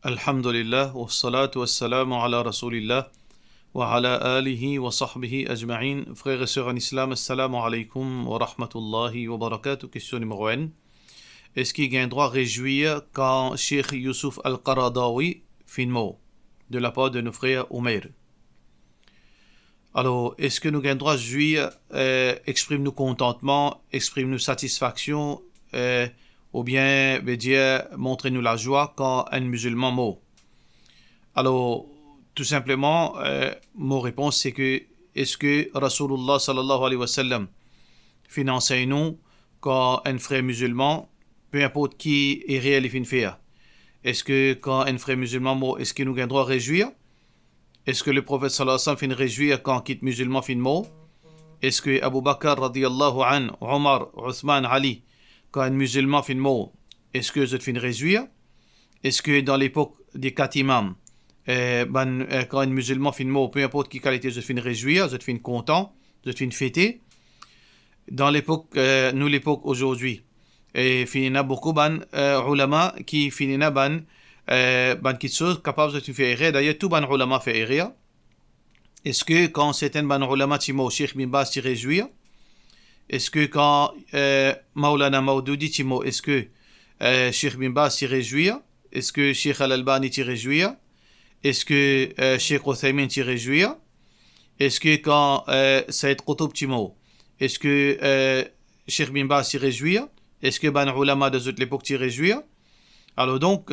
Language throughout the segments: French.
Alhamdulillah, wa salatu wa salamu ala rasulillah, wa ala alihi wa sahbihi ajma'in. Frères et sœurs en islam, assalamu alaikum wa rahmatullahi wa barakatuh. Question numéro 1. Est-ce qu'il y a un droit à réjouir quand Cheikh Youssouf Al-Qaradawi fait mot de la part de nos frères Oumair? Alors, est-ce que nous avons un droit à jouir, exprime-nous contentement, exprime-nous satisfaction, ou bien dire montrez-nous la joie quand un musulman meurt? Alors, tout simplement, mon réponse c'est que est-ce que Rasulullah sallallahu alayhi wa sallam fait enseigne-nous quand un frère musulman, peu importe qui est réel et fin faire, est-ce que quand un frère musulman meurt, est-ce que nous avons un droit à réjouir? Est-ce que le prophète sallallahu alayhi wa sallam fait réjouir quand quitte musulman fin mort? Est-ce que Abu Bakr radiyallahu an, Omar, Othman, Ali, quand un musulman fin mort, est-ce que je te fais réjouir? Est-ce que dans l'époque des quatre imams, quand un musulman fin mort, peu importe qui qualité, je te fais réjouir, je te fais content, je te fais fêter? Dans l'époque, nous l'époque aujourd'hui, et finina beaucoup ban ulama qui finina ban quelque chose capable de te faire errer. D'ailleurs, tout ban ulama fait errer. Est-ce que quand certains ban ulama timo Cheikh bin Baz t'y réjouir? Est-ce que quand Maulana Maudoudi timo, est-ce que Cheikh bin Baz t'y réjouir? Est-ce que Cheikh Al-Albani t'y réjouir? Est-ce que Cheikh Uthaymin t'y réjouir? Est-ce que quand Saïd Qutb timo, est-ce que Cheikh bin Baz t'y réjouir? Est-ce que ban ulama de l'époque t'y réjouir? Alors donc,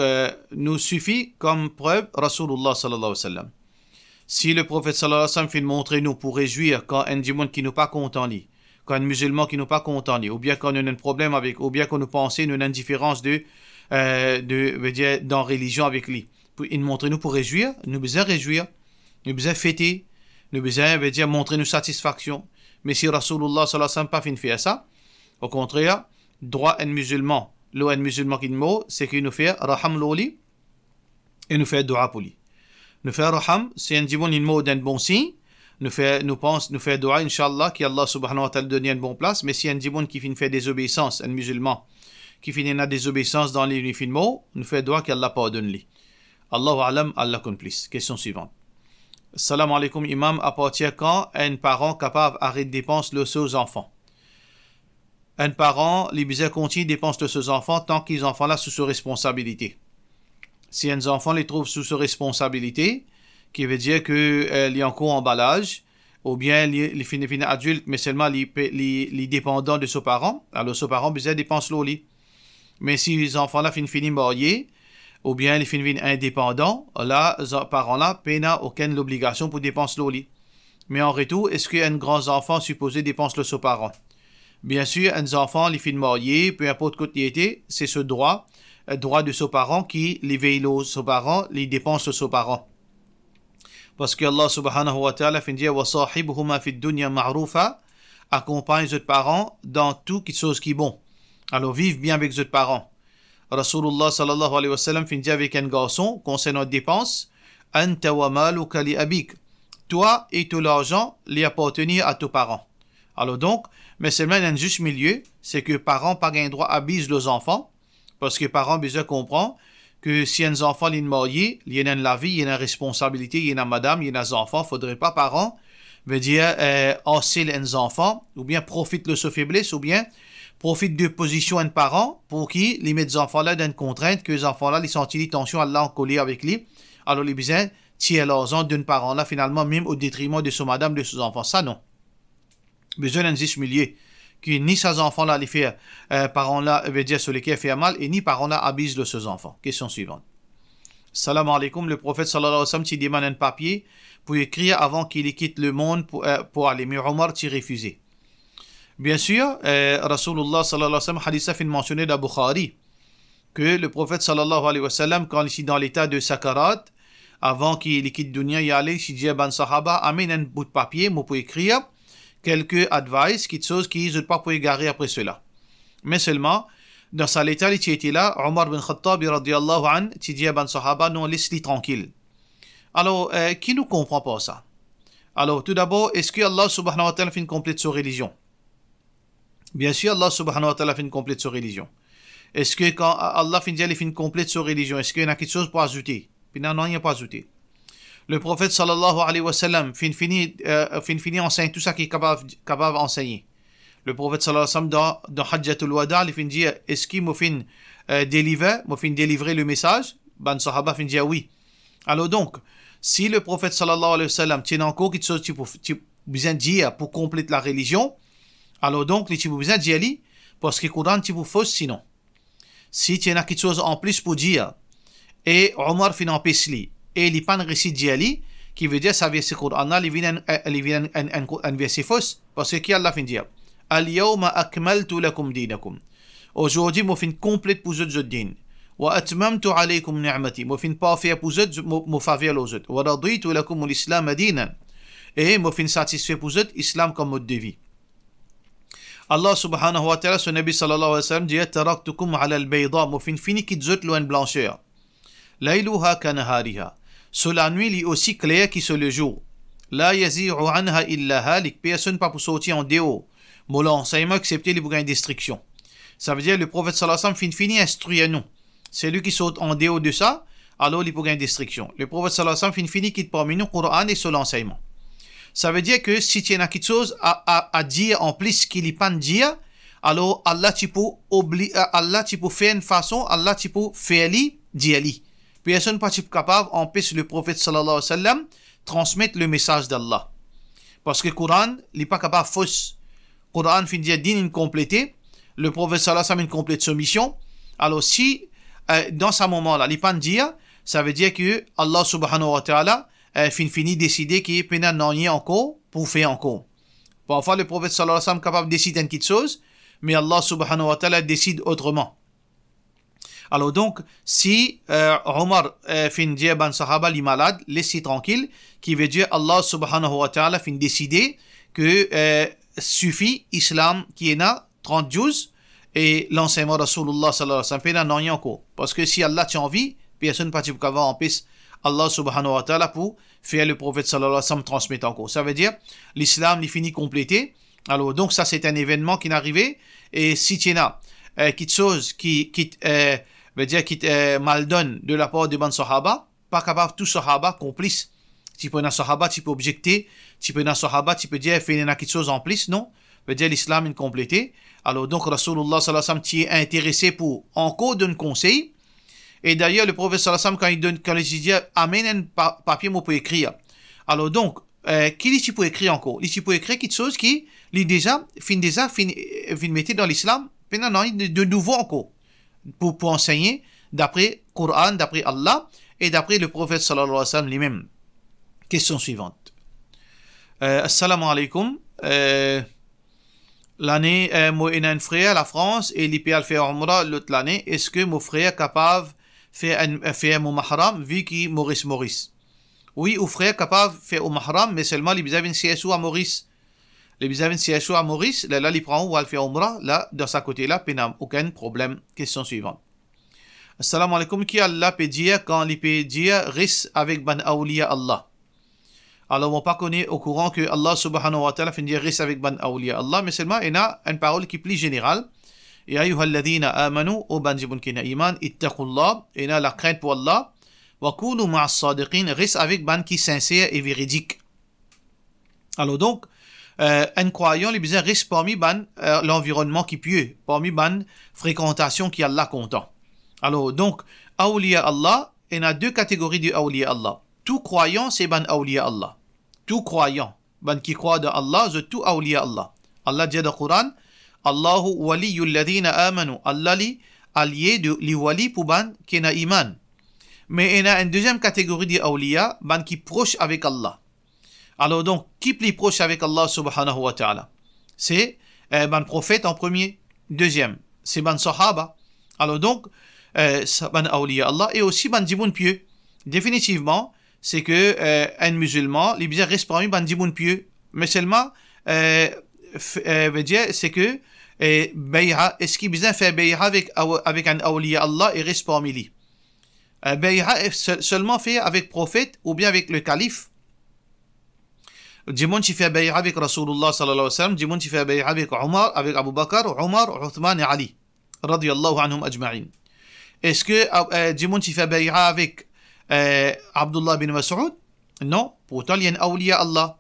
nous suffit comme preuve Rasulullah sallallahu alayhi wa sallam. Si le prophète sallallahu alayhi wa sallam fait montrer nous pour réjouir quand un démon qui nous pas content lui, quand un musulman qui nous pas content lui, ou bien quand on a un problème avec, ou bien qu'on nous pensait une indifférence dans religion avec lui, il montre nous pour réjouir, nous besoin réjouir, nous besoin fêter, nous besoin montrer nos satisfaction. Mais si Rasulullah sallallahu alayhi wa sallam pas fait faire ça, au contraire, droit un musulman, un musulman qui nous c'est qu'il nous fait raham loli et nous fait dua pour lui. Nous fait raham, c'est un démon il mot d'un bon signe. Nous fait dua inshallah qu'Allah subhanahu wa ta'ala donne une bonne place. Mais si un démon qui fait désobéissance, un musulman qui fait une désobéissance dans les films, nous fait dua qu'Allah pardonne lui. Allahu alam, Allah complice. Question suivante. Salam alaikum imam, appartient quand un parent capable d'arrêter de dépenser le aux enfants? Un parent, les bizarres continue dépense de ses enfants tant qu'ils enfants là sous sa responsabilité. Si un enfant les trouve sous sa responsabilité, qui veut dire que il y a encore emballage, ou bien les fins adultes, mais seulement les dépendants de ses parents, alors ses parents bizarre dépensent l'oli. Mais si les enfants là finissent mariés, ou bien les finissent indépendants, là les parents là n'a aucune obligation pour dépenser l'oli. Mais en retour, est-ce qu'un grand enfant supposé dépense le ses parents? Bien sûr, un enfant, les filles mariées, peu importe côté était, c'est ce droit de ses parents qui les veille aux ses parents, les dépenses de ses parents. Parce que Allah subhanahu wa ta'ala fait dire wa sahibuhuma fi dunya ma'rufa, accompagne ses parents dans tout chose qui est bon. Alors vive bien avec ses parents. Rasulullah sallallahu alayhi wa sallam fait dire avec un garçon concernant les dépenses, anta wa maluka li abik. Toi et tout l'argent les appartenir à tes parents. Alors donc, mais seulement un juste milieu, c'est que parents pas un droit à abuser leurs enfants, parce que parents besoin comprendre que si un enfant est marié, il y a la vie, il y a une responsabilité, il y a madame, il y a des enfants, faudrait pas parents veut dire asser les enfants, ou bien profite de sa faiblesse, ou bien profite de position un parent pour qui les mettre des enfants là dans une contrainte que les enfants là ils sentent les tensions à l'encoller avec lui, alors les besoin tirer l'argent d'un parent là finalement même au détriment de son madame, de ses enfants, ça non. Besoin d'un juste milieu que ni ses enfants là les faire parents là veut dire sur lesquels fait mal et ni parents là abusent de ses enfants. Question suivante. Salam alaikum, le prophète sallallahu alayhi wa sallam t'y demande un papier pour écrire avant qu'il quitte le monde pour aller, mais Omar t'y refusé. Bien sûr, Rasulullah sallallahu alayhi wa sallam hadith a fait mentionner dans Bukhari que le prophète sallallahu alayhi wa sallam quand il est dans l'état de sakarat, avant qu'il quitte dunya y aller, il dit à ban sahaba amène un bout de papier pour écrire quelques advice, quelque chose qui ne pas pour égarer après cela. Mais seulement, dans sa l'état, il était là, Omar bin Khattab, radiyallahu an, il dit à ban sahaba, non, laisse-les tranquille. Alors, qui ne comprend pas ça? Alors, tout d'abord, est-ce que Allah subhanahu wa ta'ala fait une complète sa religion? Bien sûr, Allah subhanahu wa ta'ala fait une complète sa religion. Est-ce que quand Allah finit, il finit complète sa religion, est-ce qu'il y a quelque chose pour ajouter? Puis non, il n'y a pas ajouté. Le prophète sallallahu alayhi wa sallam finit enseigne tout ça qu'il est capable d'enseigner. Le prophète sallallahu alayhi wa sallam dans Hajjatul Wada, il finit dire, est-ce qu'il m'a fin délivrer le message? Ben sahaba finit dire oui. Alors donc, si le prophète sallallahu alayhi wa sallam tient encore quelque chose que tu besoin de dire pour compléter la religion, alors donc, tu as besoin de dire parce que le Coran tu peux fausse sinon. Si tu as quelque chose en plus pour dire, et Omar fin en pesli, et il n'y a pas un récit d'Yali, qui veut dire ça verset Coran, il vient un verset fausse, parce que qui Allah fin dire, Al-yawma akmaltu lakum dinakum. Aujourd'hui, moi fin complète pour votre din. Wa atmamtu alaykum ni'mati. Moi fin pas faire pour votre, moi faveur aux autres. Wa raditu lakum l'islam dinan. Et moi fin satisfait pour votre islam comme mode de vie. Allah subhanahu wa ta'ala, son Nabi sallallahu alayhi wa sallam dit, taraktukum ala al-bayda. Moi fin fini qui vous loin blancheur. Layluha kanahariha. Sur la nuit, il est aussi clair que sur le jour. La yazi'u anha illa halik. Personne pas pour sortir en dehors. Mon enseignement accepté les bougains d'instruction. Ça veut dire le prophète sallallahu alayhi wa sallam finit instruire nous. C'est lui qui saute en dehors de ça, alors les bougains d'instruction. Le prophète sallallahu alayhi wa sallam finit quitte parmi nous Coran et sur l'enseignement. Ça veut dire que si tu as quelque chose à dire en plus qu'il n'est pas dire, alors Allah tu peux faire une façon, Allah tu peux faire dire li. Personne pas capable empêcher le prophète sallallahu alayhi wa sallam transmettre le message d'Allah. Parce que le Coran n'est pas capable de fausse. Le Coran finit dire din incomplété, le prophète sallallahu alayhi wa sallam complète sa mission. Alors si dans ce moment-là, il n'est pas dire, ça veut dire que Allah subhanahu wa ta'ala finit décider qu'il n'y a rien encore pour faire encore. Parfois, le prophète sallallahu alayhi wa sallam est capable de décider une petite chose, mais Allah subhanahu wa ta'ala décide autrement. Alors donc, si Omar finit dire ban sahaba li malade, laissez tranquille, qui veut dire Allah subhanahu wa ta'ala finit décider que suffit islam qui est là 30 jours et l'enseignement de Rasulullah sallallahu alayhi wa sallam n'a rien encore. Parce que si Allah tient envie, personne ne peut pas avoir en paix Allah subhanahu wa ta'ala pour faire le prophète sallallahu alayhi wa sallam transmettre encore. Ça veut dire l'islam est fini complété. Alors donc ça c'est un événement qui est arrivé et si tu as quelque chose qui veut dire qui mal donne de la part des bons sahaba, pas capable tout sahaba complice. Tu peux dans sahaba, tu peux objecter, tu peux dans sahaba, tu peux dire faire quelque chose en plus, non? Veut dire l'islam est complété. Alors donc Rasulullah sallallahu alayhi wa sallam tu es intéressé pour encore donner conseil. Et d'ailleurs le prophète sallallahu alayhi wa sallam quand il dit amène un papier pour écrire. Alors donc qui dit pour écrire encore? Il dit pour écrire quelque chose qui lui déjà mettre dans l'islam, maintenant de nouveau encore pour enseigner d'après Coran, d'après Allah et d'après le prophète sallallahu alayhi wa sallam lui-même. Question suivante. Assalamu alaikum. L'année, moi, j'ai un frère à la France et il peut faire Umrah l'autre l'année. Est-ce que mon frère est capable de faire mon mahram vu qu'il Maurice? Oui, mon frère est capable de faire mon mahram, mais seulement il a une CSO à Maurice. Il a une CSO à Maurice, là, il prend où il fait Umrah, là, dans sa côté-là, il n'a aucun problème. Question suivante. Assalamu alaikum. Qui Allah peut dire quand il peut dire risque avec ban awliya Allah? Alors, on ne pas connaître au courant que Allah subhanahu wa ta'ala fait dire risque avec ban awliya Allah, mais seulement il y a une parole qui est plus générale. Et ayyuha alladhina amanu, o ban jibun kina iman, ittaqullah, il y a la crainte pour Allah, wa kunu ma'as sadiqin, risque avec ban qui sincère et véridique. Alors donc, un croyant, il besoin risque parmi ban l'environnement qui pieux, parmi ban fréquentation qui Allah content. Alors donc, awliya Allah, il y a deux catégories de awliya Allah. Tout croyant, c'est ban awliya Allah. Tout croyant, ban qui croit dans Allah, c'est tout awliya Allah. Allah dit dans le Coran, Allahu waliyul ladhina amanu. Allah li allié de li wali pour ban qui n'a iman. Mais il y a une deuxième catégorie de awliya, ban qui proche avec Allah. Alors donc, qui est plus proche avec Allah subhanahu wa ta'ala? C'est ban prophète en premier. Deuxième, c'est ban sahaba. Alors donc, ban awliya Allah et aussi ban djiboun pieux. Définitivement, c'est que un musulman, il besoin reste parmi ban djiboun pieux. Mais seulement, veut dire, c'est que bay'a, est-ce qu'il besoin faire bay'a avec un awliya Allah et reste parmi lui? Bay'a est seulement fait avec prophète ou bien avec le calife. Djimoun qui fait bay'a avec Rasulullah sallallahu alayhi wa sallam, djimoun qui fait bay'a avec Omar, avec Abu Bakr, Omar, Uthman et Ali. radiyallahu anhum ajma'in. Est-ce que du monde qui fait bay'a avec Abdullah bin Mas'ud? Non, pourtant il y a un awliya Allah.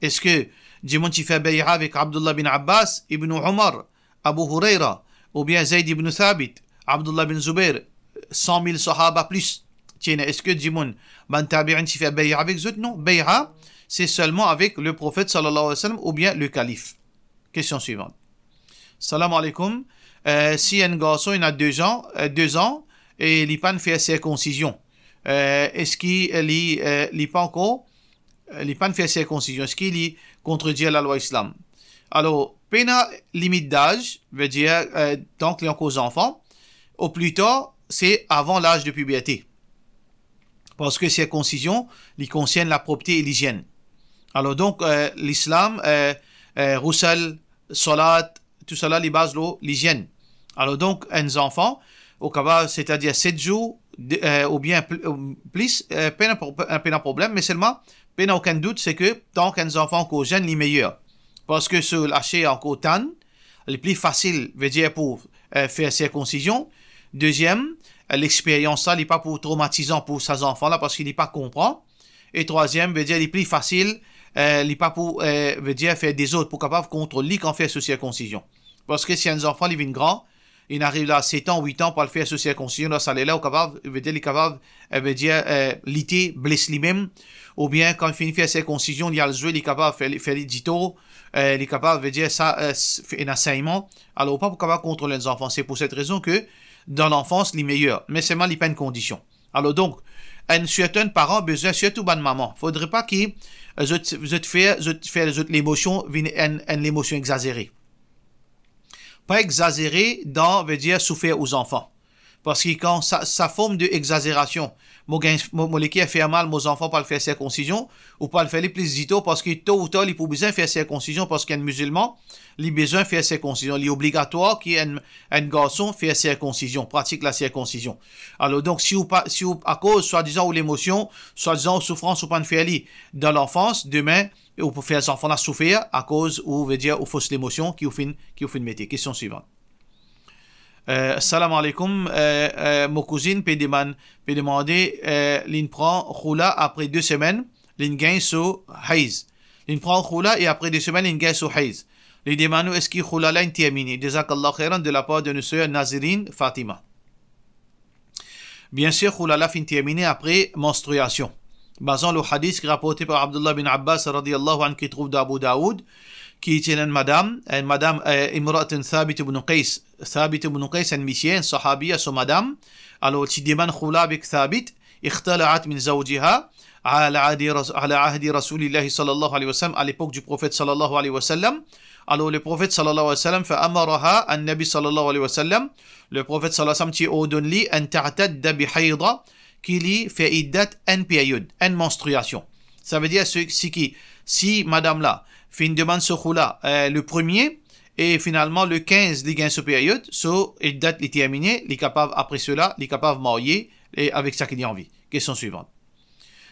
Est-ce que du monde qui fait bay'a avec Abdullah bin Abbas, Ibn Umar, Abu Huraira, ou bien Zayd ibn Thabit, Abdullah bin Zubair, 100 000 sahaba plus? Tiens, est-ce que du monde ban tabi'in qui fait bay'a avec eux? Non, bay'a c'est seulement avec le prophète sallallahu alayhi wa sallam ou bien le calife. Question suivante. Salam alaikum. Si un garçon il a 2 ans et il n'a pas fait circoncision, est-ce qu'il n'a pas encore fait circoncision? Est-ce qu'il contredit la loi islam? Alors, pena limite d'âge veut dire tant qu'il y a encore enfants, au plus tard, c'est avant l'âge de puberté. Parce que circoncision, il concerne la propreté et l'hygiène. Alors donc, l'islam, roussel, salat, tout cela, les bases de l'hygiène. Alors donc, un enfant, au cas c'est-à-dire 7 jours, ou bien plus, pas de problème, mais seulement, pas aucun doute, c'est que tant qu'un enfant qu'on gêne, les meilleurs. Parce que se lâcher en coton, le plus facile, veut dire pour faire circoncision. Deuxième, l'expérience, ça, n'est pas pour traumatisant pour ces enfants-là, parce qu'il n'est pas comprend. Et troisième, veut dire, le plus facile, n'est pas pour, veut dire, faire des autres, pour capable contrôler quand faire sous circoncision. Parce que si un enfant, il vient grand, il arrive là à 7 ans, 8 ans pour le faire sous circoncision, là, ça l'est là, au capable, veut dire, il est capable, veut dire, lutter, blesser lui-même, ou bien, quand il finit de faire circoncision, il y a le jeu, il est capable de faire les dito, il est capable, veut dire, ça, un enseignement. Alors, pas pour capable contrôler les enfants. C'est pour cette raison que, dans l'enfance, les meilleurs. Mais seulement, les peines conditions. Alors, donc, un certain parent besoin, surtout bonne maman. Faudrait pas qu'il, faire l'émotion, une émotion exagérée. Pas exagéré dans, veut dire, souffrir aux enfants. Parce que quand sa forme d'exagération, mon l'équipe fait mal, mes enfants pas le faire circoncision, ou pas le faire les plus tôt, parce que tôt ou tard, il faut besoin de faire circoncision, parce qu'un musulman, il a besoin de faire circoncision. Il est obligatoire qu'un garçon fasse circoncision, pratique la circoncision. Alors donc, si à cause, soi-disant, ou l'émotion, soi-disant, souffrance, ou pas de faire dans l'enfance, demain, ou pour faire les enfants là souffrir, à cause, ou veut dire, ou fausse l'émotion, qui au fin métier. Question suivante. Salam alaikum, mon cousine peut demander, l'in prend khoula après 2 semaines, l'in gagne sur haïz. L'in prend khoula et après 2 semaines, l'in gagne sur haïz. L'in demande est-ce qu'il khoula là, l'in terminé. Jazakallah khairan de la part de notre sœur Nazirine Fatima. Bien sûr, khoula là fin terminé après menstruation. Basant le hadith qui est rapporté par Abdullah bin Abbas radiyallahu anhu qui trouve d'Abu Daoud, qui était une madame Imra'atun Thabit ibn Qais, un monsieur, un sahabiya, son madame, alors qui demande khoula avec Thabit, اختلعت من زوجها على عهد رسول الله صلى الله عليه وسلم, à l'époque du prophète sallallahu alayhi wa sallam. Alors le prophète sallallahu alayhi wa sallam فأمرها النبي صلى الله عليه وسلم, le prophète sallallahu alayhi wa sallam qui ordonne lui أن تعتد بحيضة, qu'il y fait iddat une période, une menstruation. Ça veut dire si madame là fait une demande sur khoula le premier et finalement le 15 il gagne cette période, so iddat est terminé, il est capable après cela, il est capable de marier et avec ça qu'il y a envie. Question suivante.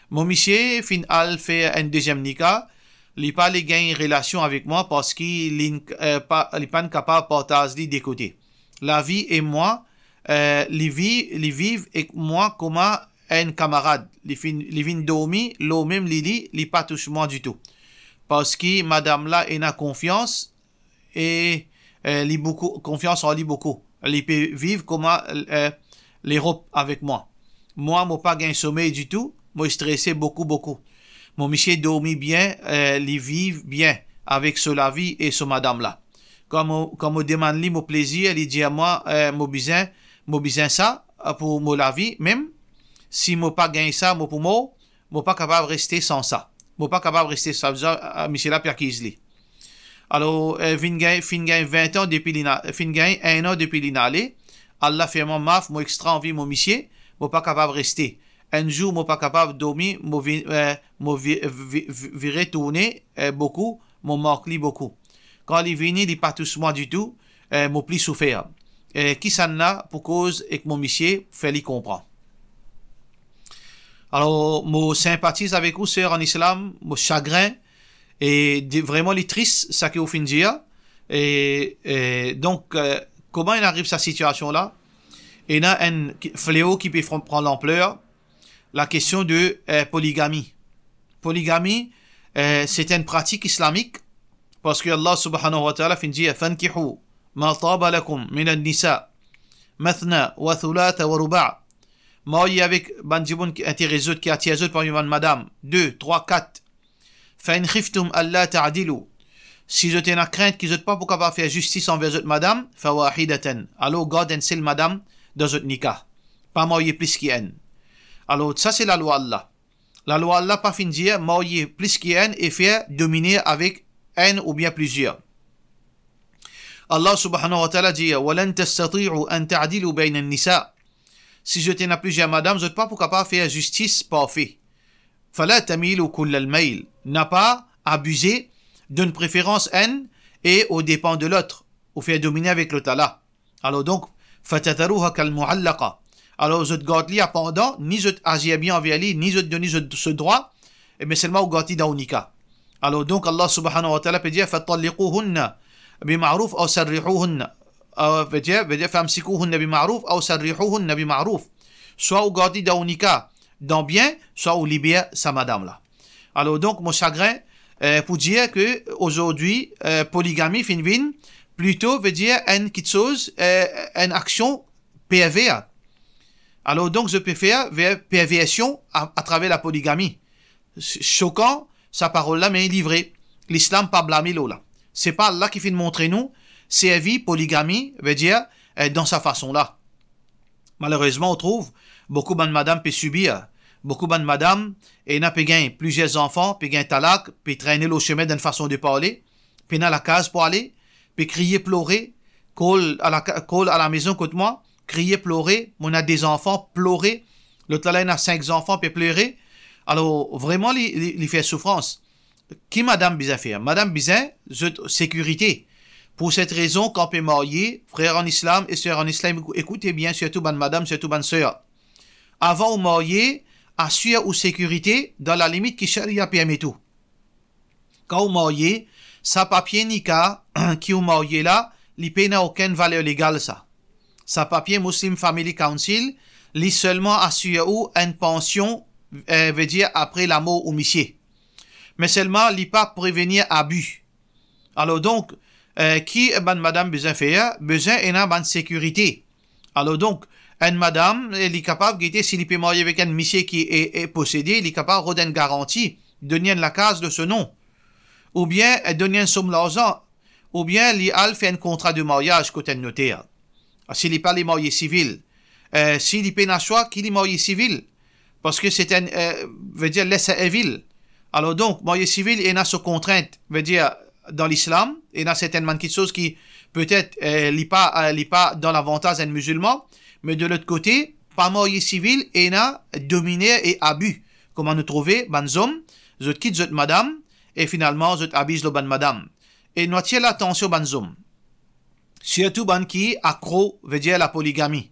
Mon monsieur fait un deuxième nika, il n'est pas gagne relation avec moi parce qu'il n'est pas capable de partager des côtés. La vie et moi, les vivent avec moi comme un camarade. Les vins dormi, l'eau même Lili, les pas touche moi du tout. Parce que madame là, elle a confiance et elle beaucoup confiance en lui beaucoup. Elle peut vivre comme l'Europe avec moi. Moi, je n'ai pas gagné sommeil du tout. Moi, je stressé beaucoup. Mon monsieur dormi bien, il vit bien avec la vie et ce madame là. Quand je demande lui mon plaisir, il dit à moi, mon besoin ça pour moi la vie, même si je pas gagné ça, moi pour moi, je pas capable de rester sans ça. Je pas capable de rester sans ça, monsieur là Pierre Kisli. Alors, fin gagne 20 ans depuis fin gagne 1 an depuis l'inalé. Allah fait mon maf, moi extra envie mon monsieur, je pas capable de rester. Un jour, je pas capable de dormir, je retourner beaucoup, je manque beaucoup. Quand il vient, il n'est pas tous moi du tout, je plus souffert. Qui s'en a pour cause et que mon monsieur fait lui comprendre. Alors, je sympathise avec vous, sœur en islam, mon chagrin, et vraiment les tristes, ça qui est au fin de dire. Et donc, comment il arrive à cette situation-là? Il y a un fléau qui peut prendre l'ampleur, la question de polygamie. Polygamie, c'est une pratique islamique, parce que Allah subhanahu wa ta'ala dit « Fankihu ma taba lakum minan nisa, mathna wa thulatha wa ruba'» Marié avec bandibun qui intéressent qui attire parmi madame 2, 3, 4. Fa in khiftum alla ta'dilu. Si vous avez une crainte qui n'êtes pas pour capable faire justice envers votre madame, fa wahidatan. Alors garde un seul madame dans votre nikah. Pas marier plus qu'un. Alors ça c'est la loi Allah. La loi Allah pas fin dire marier plus qu'un et faire dominer avec un ou bien plusieurs. Allah subhanahu wa ta'ala dit wa lan tastati'u an ta'dilu bayna an-nisa. Si je n'ai plusieurs madame, vous n'êtes pas pour capable faire justice parfait. Fala tamilu kull al-mayl. N'a pas abusé d'une préférence haine et aux dépens de l'autre, ou faire dominer avec l'autre là. Alors donc, fatataruha kal mu'allaqa. Alors vous êtes gardez pendant, ni vous agissez bien envers lui, ni vous donnez ce droit, mais seulement vous gardez dans unika. Alors donc Allah subhanahu wa ta'ala peut dire fatalliquhunna bima'ruf aw sarrihuhunna. Veut dire famsikuhunna bima'ruf aw sarrihuhunna bima'ruf. Soit vous gardez dans unika, dans bien, soit vous libérez sa madame là. Alors donc mon chagrin pour dire que aujourd'hui polygamie finvin plutôt veut dire une petite chose, une action perverse. Alors donc je peux faire perversion à travers la polygamie. Choquant sa parole là mais livré. L'islam pas blâmer là. C'est pas Allah qui fait montrer nous servir polygamie veut dire dans sa façon là. Malheureusement on trouve beaucoup de madame peut subir. Beaucoup de madame, et n'a pas gagné plusieurs enfants, puis gagné talak, puis traîner le chemin d'une façon de parler, puis n'a la case pour aller, puis crier, pleurer, call à la maison contre moi, crier, pleurer, on a des enfants, pleurer, l'autre là, il a 5 enfants, puis pleurer. Alors, vraiment, il fait souffrance. Qui madame bizarre faire? Madame bizarre, sécurité. Pour cette raison, quand on peut marier, frère en islam et sœur en islam, écoutez bien, surtout bonne madame, surtout bonne sœur. Avant de marier, assure ou sécurité dans la limite qui charia permet tout. Quand vous mariez, sa papier nika qui vous mariez là, il n'a aucune valeur légale ça. Sa papier Muslim Family Council, il seulement assure ou une pension, veut dire après la mort ou monsieur. Mais seulement il pas prévenir abus. Alors donc, qui madame besoin faire, besoin une sécurité. Alors donc, une madame, elle est capable de s'il peut marier avec un monsieur qui est possédé, il est capable de donner une garantie, de donner la case de ce nom. Ou bien, donner une somme d'argent. Ou bien, il fait un contrat de mariage côté un notaire. S'il n'est pas les mariés civils. S'il peut n'a choix qu'il est marié civil. Parce que c'est un, veut dire, laisser ville. Alors donc, marié civil, il a sa contrainte, veut dire, dans l'islam, il y a certainement quelque chose qui, peut-être, n'est pas dans l'avantage d'un musulman. Mais de l'autre côté, pas marié civil, et n'a dominé et abus. Comment nous trouver, ban homme, je quitte cette madame, et finalement, je abuse le ban madame. Et nous tirons l'attention, ban homme. Surtout, ban qui accro, veut dire la polygamie.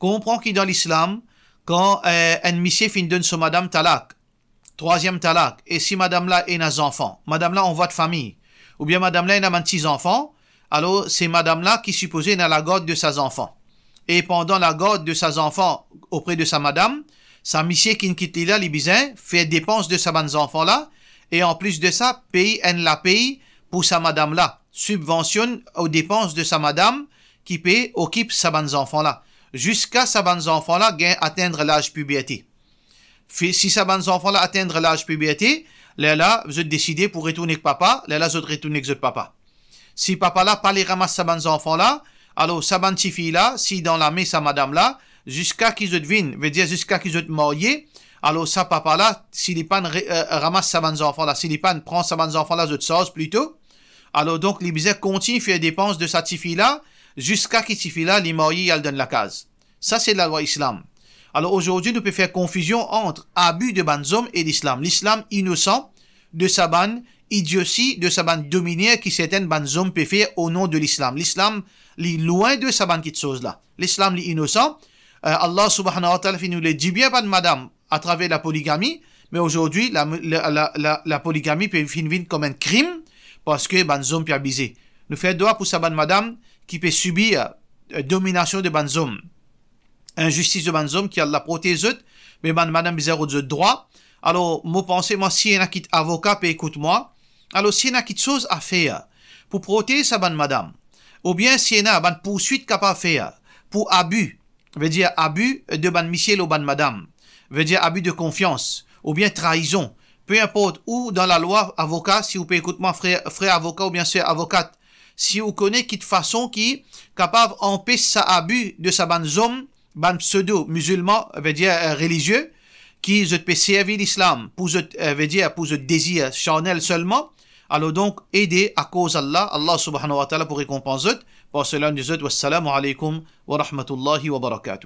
Comprend qu'il dans l'islam, quand un monsieur fin donne son madame talak, 3e talak, et si madame là est un enfant, madame là on voit de famille, ou bien madame là est un petit enfant, alors c'est madame là qui supposée n'a la garde de ses enfants. Et pendant la garde de ses enfants auprès de sa madame, sa monsieur qui quitte là, les bisins, fait dépenses de ses enfants là, et en plus de ça, paye pour sa madame là, subventionne aux dépenses de sa madame qui paye, occupe ses enfants là, jusqu'à ses enfants là atteindre l'âge puberté. Si ses enfants là atteindre l'âge puberté, là, vous êtes décidé pour retourner avec papa, là, vous êtes retourner avec votre papa. Si papa là, pas les ramasse ses enfants là, alors, sa bonne fille là, si dans la main sa madame là, jusqu'à qu'ils se devinent, veut dire jusqu'à qu'ils se mariés, alors sa papa là, s'il n'est pas ramasse sa bonne enfant là, s'il n'est pas prend sa bonne enfant là, je te sors plutôt, alors donc, les bisets continuent à faire dépenses de sa fille là, jusqu'à qu'il fille là, les mariés, elle donne la case. Ça, c'est la loi islam. Alors, aujourd'hui, nous pouvons faire confusion entre abus de ban hommes et l'islam. L'islam innocent de sa ban idiotie, de sa ban dominée qui certaines ban hommes peuvent faire au nom de l'islam. L'islam, loin de sa ban qui chose là. L'islam, innocent. Allah subhanahu wa ta'ala nous le dit bien, madame, à travers la polygamie, mais aujourd'hui, la polygamie peut finir comme un crime parce que ban homme peut abuser. Nous faisons droit pour sa ban madame qui peut subir domination de banzom, injustice de banzom qui Allah protège, mais madame bizarre de droit. Alors, moi pensez, moi, si y en a qui est avocat, puis écoute-moi, alors si y en a qui chose à faire pour protéger sa bonne madame, ou bien si y en a une poursuite capable de faire pour abus, veut dire abus de ban monsieur ou ban madame, veut dire abus de confiance, ou bien trahison, peu importe, ou dans la loi, avocat, si vous pouvez écouter-moi, frère avocat ou bien sœur avocate, si vous connaissez qui de façon qui est capable d'empêcher sa abus de sa bonne homme, ban pseudo-musulman, veut dire religieux, qui je peut servir l'islam pour veut dire pour désir charnel seulement, alors donc aider à cause d'Allah, Allah subhanahu wa ta'ala pour récompenser. Pour cela nous disons wassalamu alaikum wa rahmatullahi wa barakatuh.